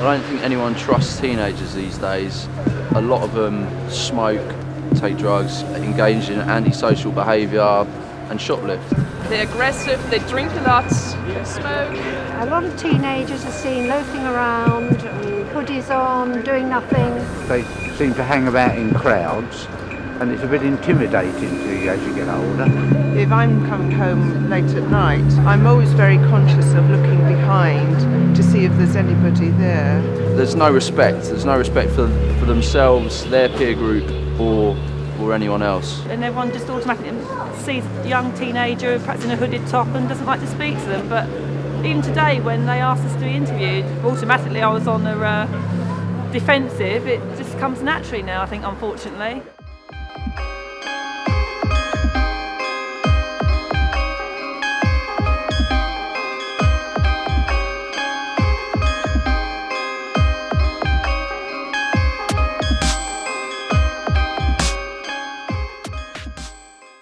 don't think anyone trusts teenagers these days. A lot of them smoke, take drugs, engage in antisocial behaviour and shoplift. They're aggressive, they drink a lot, they smoke. A lot of teenagers are seen loafing around, hoodies on, doing nothing. They seem to hang about in crowds, and it's a bit intimidating to you as you get older. If I'm coming home late at night, I'm always very conscious of looking behind to see if there's anybody there. There's no respect. There's no respect for themselves, their peer group, or anyone else. And everyone just automatically sees a young teenager perhaps in a hooded top and doesn't like to speak to them. But even today, when they asked us to be interviewed, automatically I was on the defensive. It just comes naturally now, I think, unfortunately.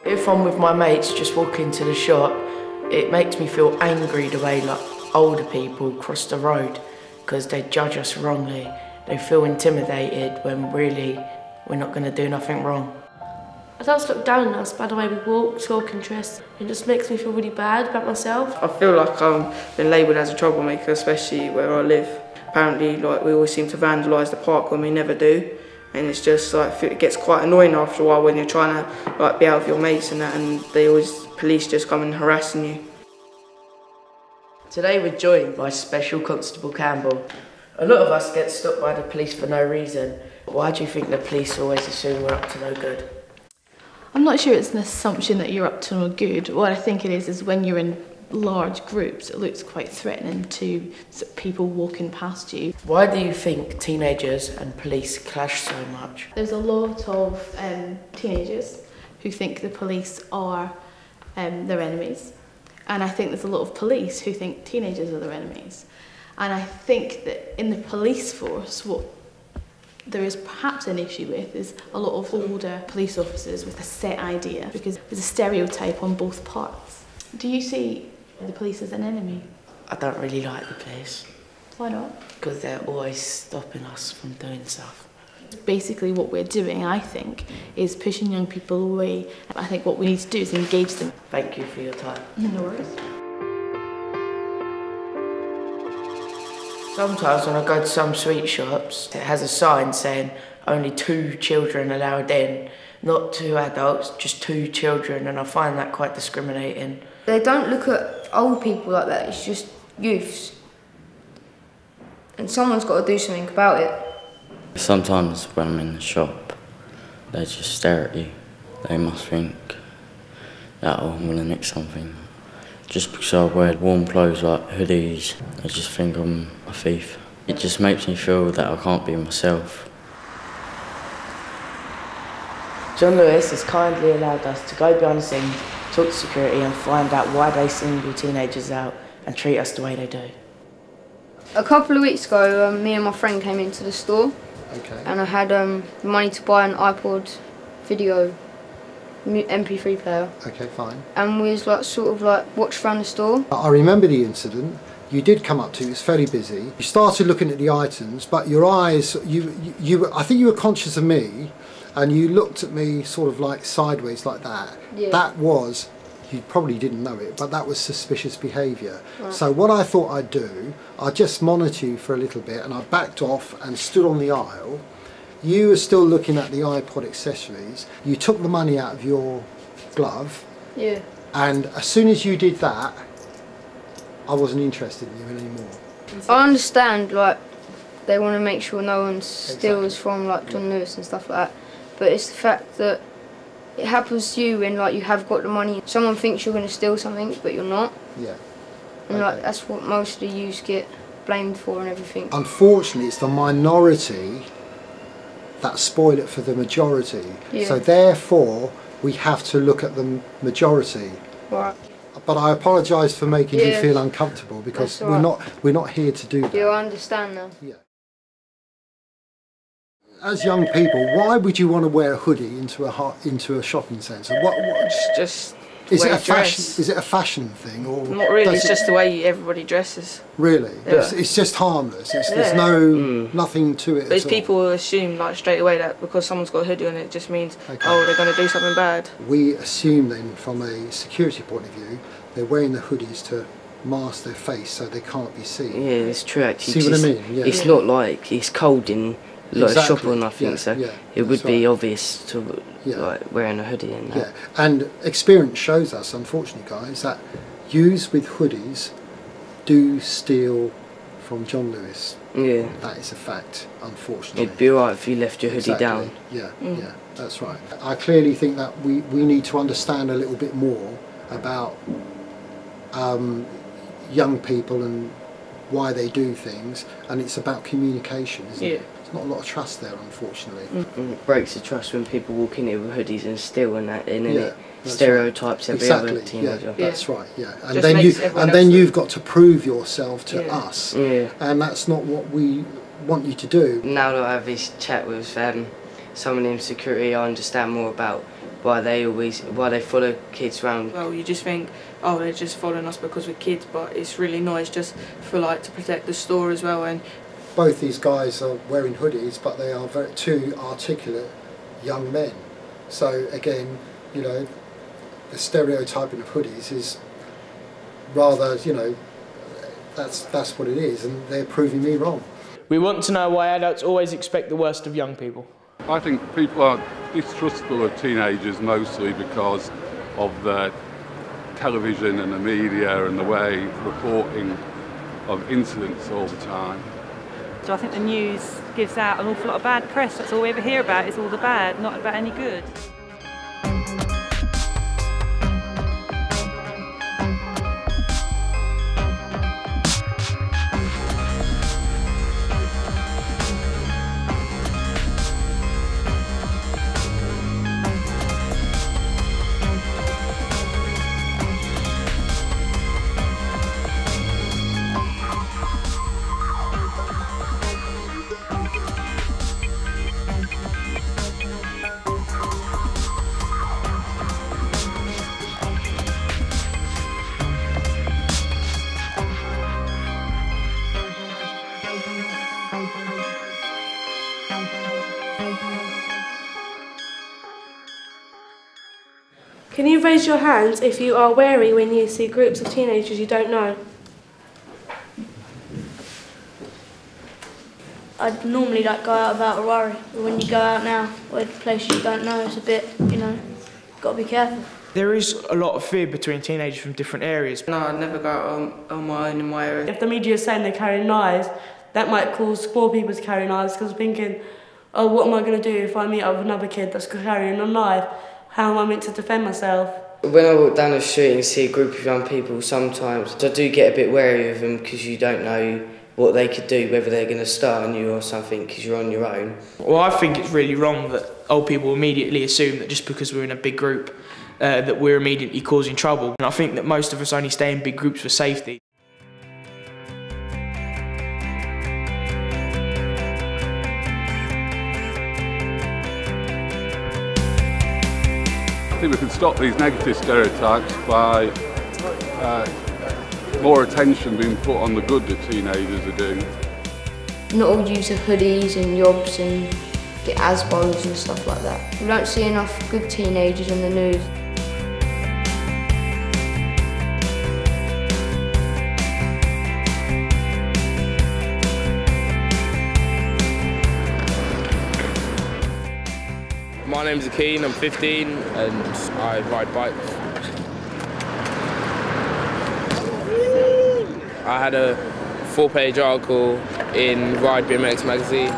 If I'm with my mates just walking to the shop, it makes me feel angry the way like older people cross the road because they judge us wrongly. They feel intimidated when really we're not going to do nothing wrong. Adults look down on us by the way we walk, talk and dress. It just makes me feel really bad about myself. I feel like I've been labelled as a troublemaker, especially where I live. Apparently, like, we always seem to vandalise the park when we never do. And it's just like, it gets quite annoying after a while when you're trying to like be out with your mates and that, and police just come and harassing you. Today we're joined by Special Constable Campbell. A lot of us get stopped by the police for no reason. Why do you think the police always assume we're up to no good? I'm not sure it's an assumption that you're up to no good. What I think it is when you're in large groups, it looks quite threatening to people walking past you. Why do you think teenagers and police clash so much? There's a lot of teenagers who think the police are their enemies, and I think there's a lot of police who think teenagers are their enemies. And I think that in the police force, what there is perhaps an issue with is a lot of older police officers with a set idea, because there's a stereotype on both parts. Do you see the police as an enemy? I don't really like the police. Why not? Because they're always stopping us from doing stuff. Basically what we're doing, I think, is pushing young people away. I think what we need to do is engage them. Thank you for your time. No worries. Sometimes when I go to some sweet shops, it has a sign saying only 2 children allowed in. Not 2 adults, just 2 children, and I find that quite discriminating. They don't look at old people like that, it's just youths. And someone's got to do something about it. Sometimes when I'm in the shop, they just stare at you. They must think that, oh, I'm going to nick something. Just because I wear warm clothes like hoodies, they just think I'm a thief. It just makes me feel that I can't be myself. John Lewis has kindly allowed us to go behind the scenes, talk to security and find out why they single teenagers out and treat us the way they do. A couple of weeks ago, me and my friend came into the store. Okay. And I had money to buy an iPod video MP3 player. Okay, fine. And we was like sort of like watched around the store. I remember the incident. You did come up to it was fairly busy. You started looking at the items, but your eyes, I think you were conscious of me, and you looked at me sort of like sideways like that. Yeah. That was, you probably didn't know it, but that was suspicious behaviour. Right. So what I thought I'd do, I'd just monitor you for a little bit, and I backed off and stood on the aisle. You were still looking at the iPod accessories. You took the money out of your glove. Yeah. And as soon as you did that, I wasn't interested in you anymore. I understand, like, they want to make sure no one steals from like John Lewis and stuff like that. But it's the fact that it happens to you when like you have got the money. Someone thinks you're going to steal something, but you're not. Yeah. And like that's what most of the youths get blamed for and everything. Unfortunately, it's the minority that spoil it for the majority. Yeah. So therefore, we have to look at the majority. Right. But I apologise for making you Yeah. feel uncomfortable, because That's all we're not here to do that. Yeah, I understand now. Yeah. As young people, why would you want to wear a hoodie into a shopping centre? It's just Is it a fashion? Is it a fashion thing, or not really? It's just the way everybody dresses. Really, yeah. It's just harmless. There's no nothing to it. But people will assume like straight away that because someone's got a hoodie on it just means oh they're going to do something bad. We assume then, from a security point of view, they're wearing the hoodies to mask their face so they can't be seen. Yeah, it's true actually. See what I mean? Yeah. It's not like it's cold in a shop or nothing, so it would be obvious to like wearing a hoodie and that. Yeah, and experience shows us, unfortunately, guys, that youths with hoodies do steal from John Lewis. Yeah. That is a fact, unfortunately. It'd be alright if you left your hoodie down. Yeah, yeah, that's right. I clearly think that we need to understand a little bit more about young people and why they do things, and it's about communication, isn't it? There's not a lot of trust there, unfortunately. It breaks the trust when people walk in here with hoodies and steal and that, and it stereotypes every other teenager. Yeah, that's right. Yeah, and then you've got to prove yourself to us, and that's not what we want you to do. Now that I have this chat with someone in security, I understand more about why they follow kids around. Well, you just think, oh, they're just following us because we're kids, but it's really not. It's just for like to protect the store as well. And both these guys are wearing hoodies, but they are two articulate young men. So again, you know, the stereotyping of hoodies is rather, you know, that's what it is, and they're proving me wrong. We want to know why adults always expect the worst of young people. I think people are distrustful of teenagers mostly because of the television and the media and the way reporting of incidents all the time. So I think the news gives out an awful lot of bad press. That's all we ever hear about is all the bad, not about any good. Can you raise your hands if you are wary when you see groups of teenagers you don't know? I'd normally like go out without a worry, but when you go out now with a place you don't know, it's a bit, you know, got to be careful. There is a lot of fear between teenagers from different areas. No, I'd never go out on my own in my area. If the media is saying they're carrying knives, that might cause more people to carry knives, because I'm thinking, oh, what am I going to do if I meet up with another kid that's carrying a knife? How am I meant to defend myself? When I walk down the street and see a group of young people, sometimes I do get a bit wary of them because you don't know what they could do, whether they're going to start on you or something because you're on your own. Well, I think it's really wrong that old people immediately assume that just because we're in a big group that we're immediately causing trouble. And I think that most of us only stay in big groups for safety. I think we can stop these negative stereotypes by more attention being put on the good that teenagers are doing. Not all use of hoodies and yobs and get asbos and stuff like that. We don't see enough good teenagers on the news. My name's Akeen, I'm 15 and I ride bikes. I had a 4-page article in Ride BMX magazine.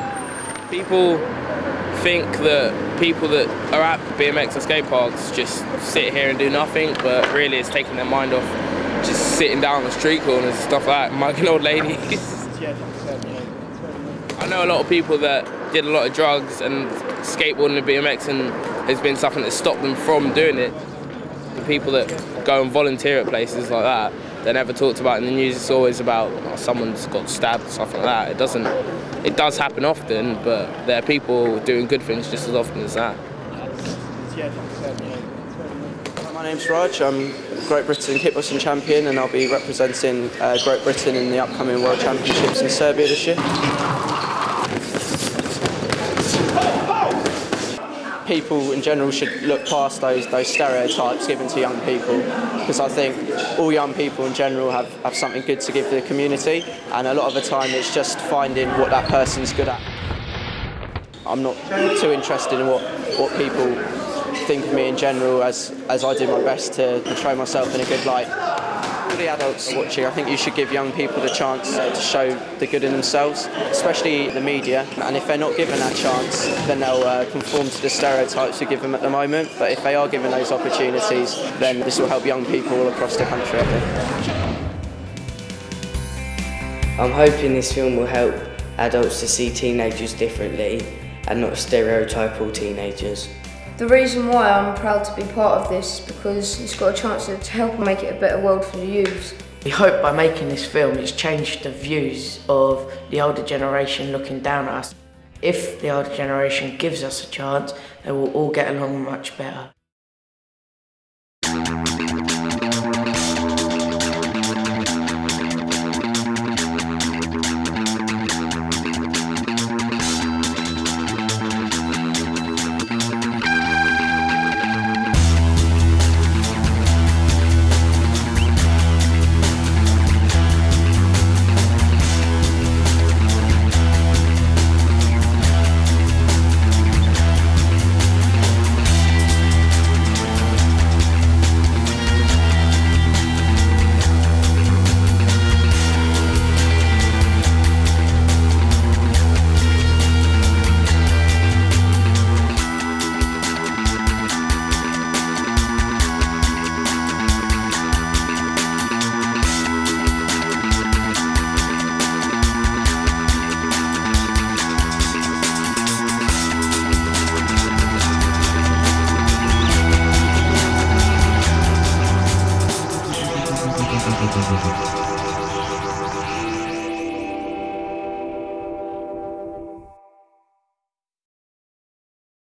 People think that people that are at BMX and skate parks just sit here and do nothing, but really it's taking their mind off just sitting down on the street corners and stuff like that, mugging old ladies. I know a lot of people that did a lot of drugs and skateboarding and BMX, and there's been something that stopped them from doing it. The people that go and volunteer at places like that, they're never talked about in the news. It's always about someone's got stabbed or something like that. It does happen often, but there are people doing good things just as often as that. My name's Raj. I'm Great Britain kickboxing champion, and I'll be representing Great Britain in the upcoming World Championships in Serbia this year. People in general should look past those stereotypes given to young people, because I think all young people in general have something good to give the community, and a lot of the time it's just finding what that person's good at. I'm not too interested in what people think of me in general, as I do my best to portray myself in a good light. For the adults watching, I think you should give young people the chance to show the good in themselves, especially the media, and if they're not given that chance, then they'll conform to the stereotypes we give them at the moment. But if they are given those opportunities, then this will help young people all across the country, I think. I'm hoping this film will help adults to see teenagers differently and not stereotype all teenagers. The reason why I'm proud to be part of this is because it's got a chance to help make it a better world for the youth. We hope by making this film it's changed the views of the older generation looking down at us. If the older generation gives us a chance, they will all get along much better. Thank you.